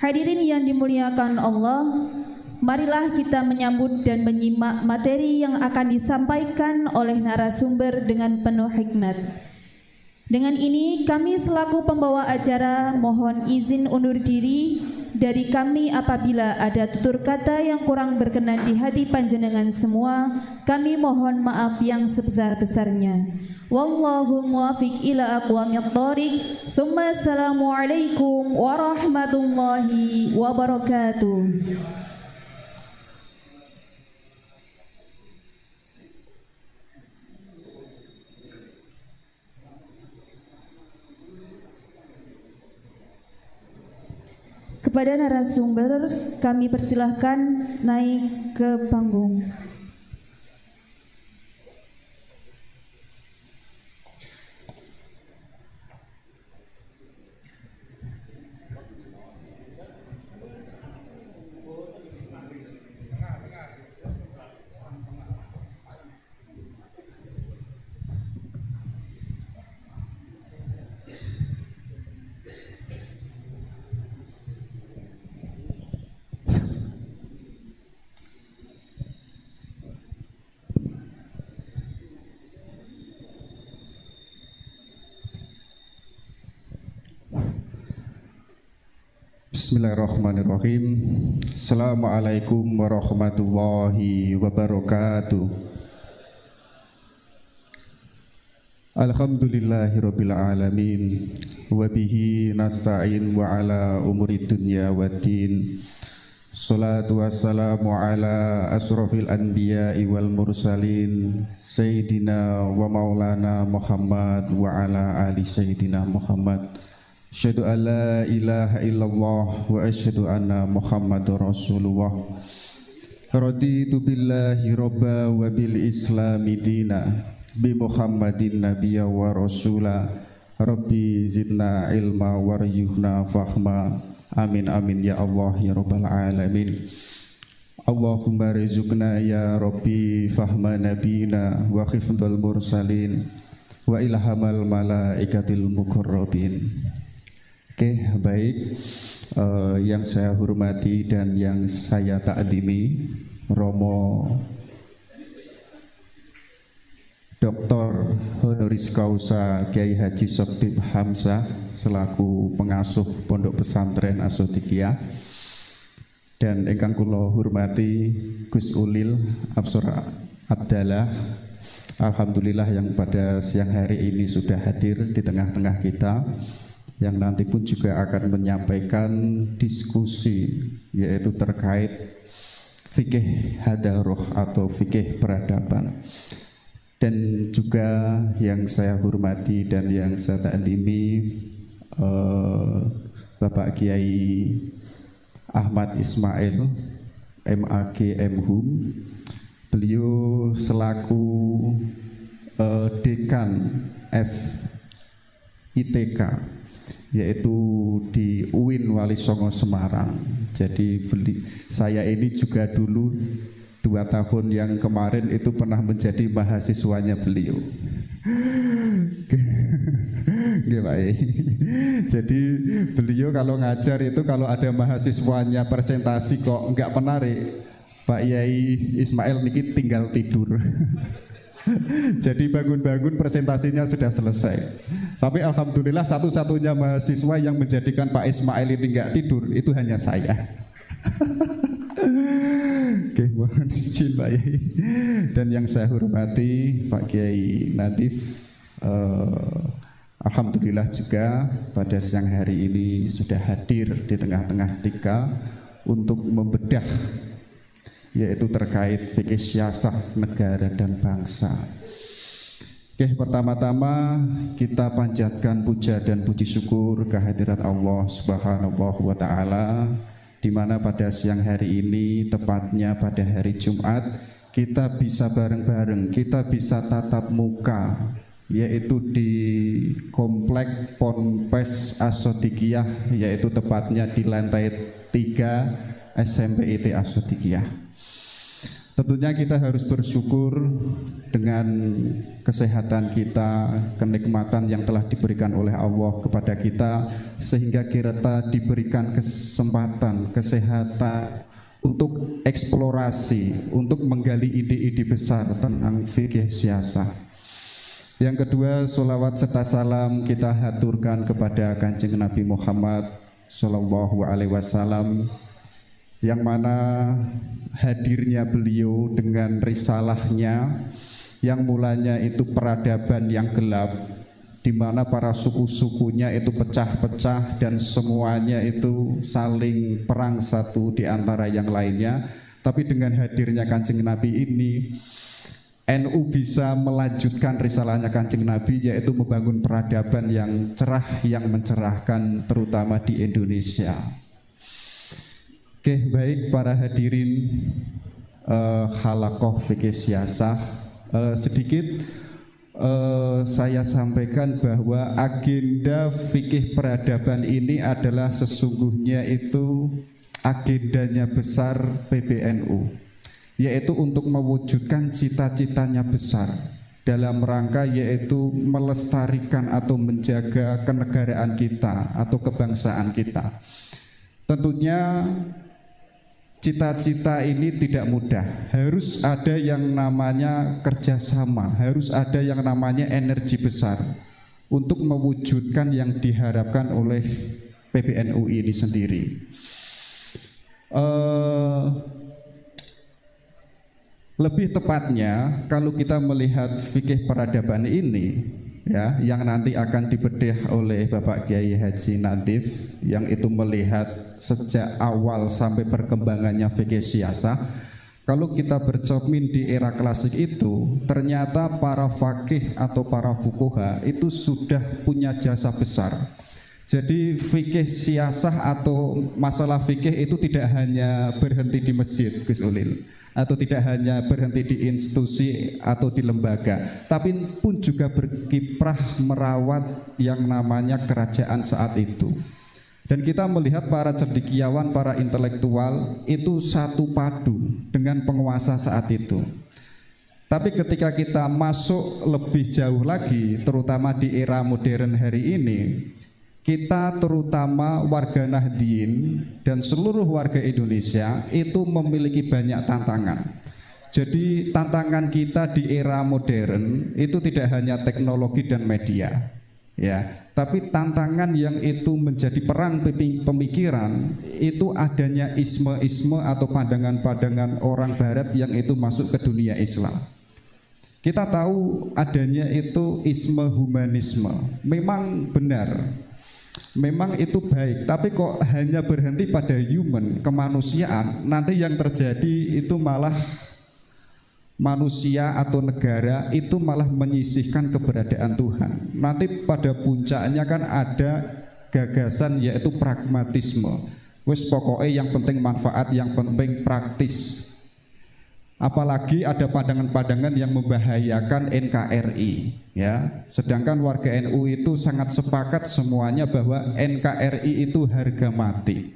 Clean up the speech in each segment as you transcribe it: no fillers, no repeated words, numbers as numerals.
Hadirin yang dimuliakan Allah, marilah kita menyambut dan menyimak materi yang akan disampaikan oleh narasumber dengan penuh hikmat. Dengan ini kami selaku pembawa acara mohon izin undur diri dari kami apabila ada tutur kata yang kurang berkenan di hati panjenengan semua. Kami mohon maaf yang sebesar-besarnya. Wallahu muwaffiq ila aqwamit thoriq. Tsumma assalamualaikum warahmatullahi wabarakatuh. Kepada narasumber kami persilahkan naik ke panggung. Bismillahirrahmanirrahim. Assalamualaikum warahmatullahi wabarakatuh. Alhamdulillahirabbil alamin wa bihi nasta'in wa ala umuri dunya waddin. Salatu wassalamu ala asrofil anbiya'i wal mursalin Sayyidina wa maulana Muhammad wa ala ali Sayyidina Muhammad. Asyhadu an la ilaha illallah wa asyhadu anna Muhammadar Rasulullah. Raditu billahi robba wa bil islami dina bi Muhammadin nabiyya wa rasula. Rabbi zidna ilma waryuhna fahma. Amin amin ya Allah ya rabbal alamin. Allahumma rizukna ya Rabbi fahma nabina wa khifdal mursalin wa ilhamal malaikatil muqarrabin. Oke, baik, yang saya hormati dan yang saya takdimi, Romo Dr. Honoris Causa Kiai Haji Soktib Hamzah selaku pengasuh Pondok Pesantren As-Shadiqiyah, dan ingkang kula hormati Gus Ulil Absor Abdallah, alhamdulillah yang pada siang hari ini sudah hadir di tengah-tengah kita, yang nanti pun juga akan menyampaikan diskusi yaitu terkait fikih hadaroh atau fikih peradaban. Dan juga yang saya hormati dan yang saya takdimi Bapak Kiai Ahmad Ismail MAG Mhum. Beliau selaku Dekan FITK yaitu di UIN Wali Songo Semarang. Jadi saya ini juga dulu 2 tahun yang kemarin itu pernah menjadi mahasiswanya beliau. Jadi beliau kalau ngajar itu kalau ada mahasiswanya presentasi kok enggak menarik, Pak Yai Ismail niki tinggal tidur. Jadi bangun-bangun presentasinya sudah selesai. Tapi alhamdulillah satu-satunya mahasiswa yang menjadikan Pak Ismail ini enggak tidur itu hanya saya. Oke, mohon izin Pak Yai. Dan yang saya hormati Pak Kiai Nadif, alhamdulillah juga pada siang hari ini sudah hadir di tengah-tengah kita untuk membedah yaitu terkait fikih siasah negara dan bangsa. Oke, pertama-tama kita panjatkan puja dan puji syukur kehadirat Allah Subhanahu wa Ta'ala, di mana pada siang hari ini, tepatnya pada hari Jumat, kita bisa bareng-bareng, kita bisa tatap muka, yaitu di Komplek Ponpes As-Shadiqiyah, yaitu tepatnya di lantai 3 SMP IT As-Shadiqiyah. Tentunya kita harus bersyukur dengan kesehatan kita, kenikmatan yang telah diberikan oleh Allah kepada kita, sehingga kita diberikan kesempatan, kesehatan untuk eksplorasi, untuk menggali ide-ide besar tentang fikih siasah. Yang kedua, sholawat serta salam kita haturkan kepada Kanjeng Nabi Muhammad Sallallahu Alaihi Wasallam, yang mana hadirnya beliau dengan risalahnya yang mulanya itu peradaban yang gelap, di mana para suku-sukunya itu pecah-pecah dan semuanya itu saling perang satu di antara yang lainnya. Tapi dengan hadirnya Kanjeng Nabi ini, NU bisa melanjutkan risalahnya Kanjeng Nabi, yaitu membangun peradaban yang cerah, yang mencerahkan terutama di Indonesia. Oke, baik para hadirin Halaqah Fikih Siasah, sedikit saya sampaikan bahwa agenda fikih peradaban ini adalah sesungguhnya itu agendanya besar PBNU, yaitu untuk mewujudkan cita-citanya besar dalam rangka yaitu melestarikan atau menjaga kenegaraan kita atau kebangsaan kita. Tentunya cita-cita ini tidak mudah, harus ada yang namanya kerjasama, harus ada yang namanya energi besar untuk mewujudkan yang diharapkan oleh PBNU ini sendiri. Lebih tepatnya kalau kita melihat fikih peradaban ini, ya, yang nanti akan dibedah oleh Bapak Kiai Haji Nadif, yang itu melihat sejak awal sampai perkembangannya fikih siasah. Kalau kita bercermin di era klasik itu, ternyata para fakih atau para fuqaha itu sudah punya jasa besar. Jadi fikih siasah atau masalah fikih itu tidak hanya berhenti di masjid, Gus Ulil, atau tidak hanya berhenti di institusi atau di lembaga, tapi pun juga berkiprah merawat yang namanya kerajaan saat itu. Dan kita melihat para cendekiawan, para intelektual itu satu padu dengan penguasa saat itu. Tapi ketika kita masuk lebih jauh lagi, terutama di era modern hari ini, kita terutama warga Nahdien dan seluruh warga Indonesia itu memiliki banyak tantangan. Jadi tantangan kita di era modern itu tidak hanya teknologi dan media, ya, tapi tantangan yang itu menjadi perang pemikiran itu adanya isme-isme atau pandangan-pandangan orang Barat yang itu masuk ke dunia Islam. Kita tahu adanya itu isme humanisme, memang benar, memang itu baik, tapi kok hanya berhenti pada human, kemanusiaan, nanti yang terjadi itu malah manusia atau negara itu malah menyisihkan keberadaan Tuhan. Nanti pada puncaknya kan ada gagasan yaitu pragmatisme. Wes pokoknya yang penting manfaat, yang penting praktis. Apalagi ada pandangan-pandangan yang membahayakan NKRI, ya. Sedangkan warga NU itu sangat sepakat semuanya bahwa NKRI itu harga mati.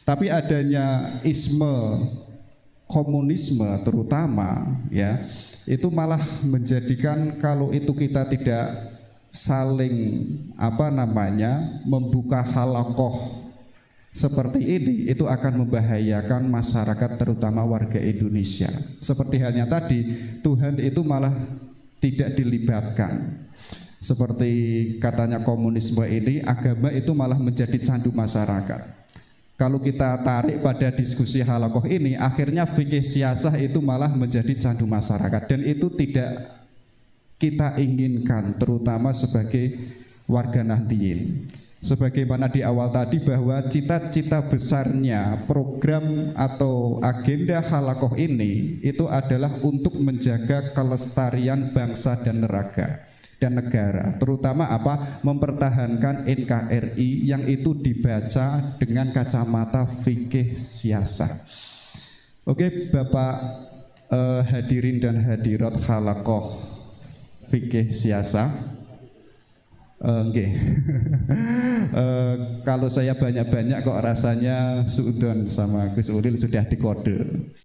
Tapi adanya isme komunisme terutama, ya, itu malah menjadikan kalau itu kita tidak saling membuka halaqah seperti ini, itu akan membahayakan masyarakat terutama warga Indonesia. Seperti halnya tadi, Tuhan itu malah tidak dilibatkan. Seperti katanya komunisme ini, agama itu malah menjadi candu masyarakat. Kalau kita tarik pada diskusi halaqah ini, akhirnya fikih siasah itu malah menjadi candu masyarakat, dan itu tidak kita inginkan, terutama sebagai warga Nahdien. Sebagaimana di awal tadi bahwa cita-cita besarnya program atau agenda halaqah ini itu adalah untuk menjaga kelestarian bangsa dan negara, terutama mempertahankan NKRI yang itu dibaca dengan kacamata fikih siasah. Oke, Bapak hadirin dan hadirat halaqah fikih siasah, kalau saya banyak-banyak kok rasanya suudon sama Gus Ulil sudah dikode.